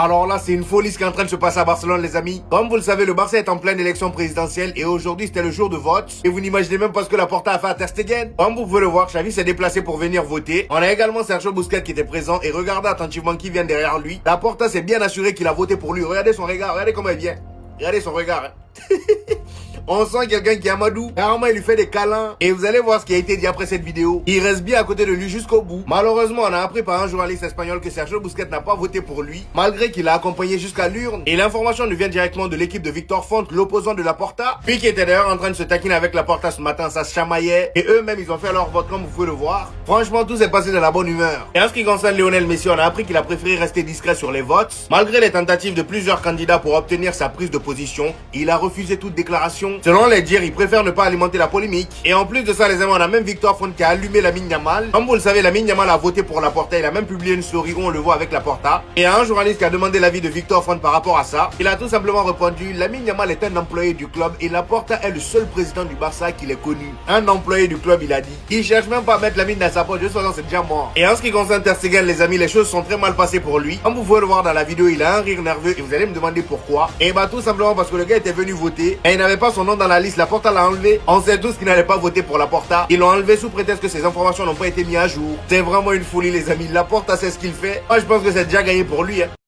Alors là, c'est une folie ce qui est en train de se passer à Barcelone, les amis. Comme vous le savez, le Barça est en pleine élection présidentielle et aujourd'hui, c'était le jour de vote. Et vous n'imaginez même pas ce que la Porta a fait à Ter Stegen. Comme vous pouvez le voir, Xavi s'est déplacé pour venir voter. On a également Sergio Busquets qui était présent et regardez attentivement qui vient derrière lui. La Porta s'est bien assuré qu'il a voté pour lui. Regardez son regard, regardez comment il vient. Regardez son regard. Hein. On sent quelqu'un qui est Amadou. Carrément, il lui fait des câlins. Et vous allez voir ce qui a été dit après cette vidéo. Il reste bien à côté de lui jusqu'au bout. Malheureusement, on a appris par un journaliste espagnol que Sergio Busquets n'a pas voté pour lui, malgré qu'il l'a accompagné jusqu'à l'urne. Et l'information nous vient directement de l'équipe de Victor Font, l'opposant de Laporta. Puis qui était d'ailleurs en train de se taquiner avec Laporta ce matin, ça se chamaillait. Et eux-mêmes, ils ont fait leur vote comme vous pouvez le voir. Franchement, tout s'est passé de la bonne humeur. Et en ce qui concerne Lionel Messi, on a appris qu'il a préféré rester discret sur les votes. Malgré les tentatives de plusieurs candidats pour obtenir sa prise de position, il a refusé toute déclaration. Selon les dires, il préfère ne pas alimenter la polémique. Et en plus de ça, les amis, on a même Victor Font qui a allumé Lamine Yamal. Comme vous le savez, Lamine Yamal a voté pour Laporta. Il a même publié une story où on le voit avec Laporta. Et un journaliste qui a demandé l'avis de Victor Font par rapport à ça, il a tout simplement répondu: Lamine Yamal est un employé du club et Laporta est le seul président du Barça qu'il ait connu. Un employé du club, il a dit. Il cherche même pas à mettre Lamine dans sa poche, de toute façon c'est déjà mort. Et en ce qui concerne Ter Stegen, les amis, les choses sont très mal passées pour lui. Comme vous pouvez le voir dans la vidéo, il a un rire nerveux et vous allez me demander pourquoi. Et bah tout simplement parce que le gars était venu voter et il n'avait pas son nom dans la liste. Laporta l'a enlevé. On sait tous qu'il n'allait pas voter pour Laporta. Ils l'ont enlevé sous prétexte que ses informations n'ont pas été mises à jour. C'est vraiment une folie, les amis. Laporta sait ce qu'il fait. Moi je pense que c'est déjà gagné pour lui. Hein.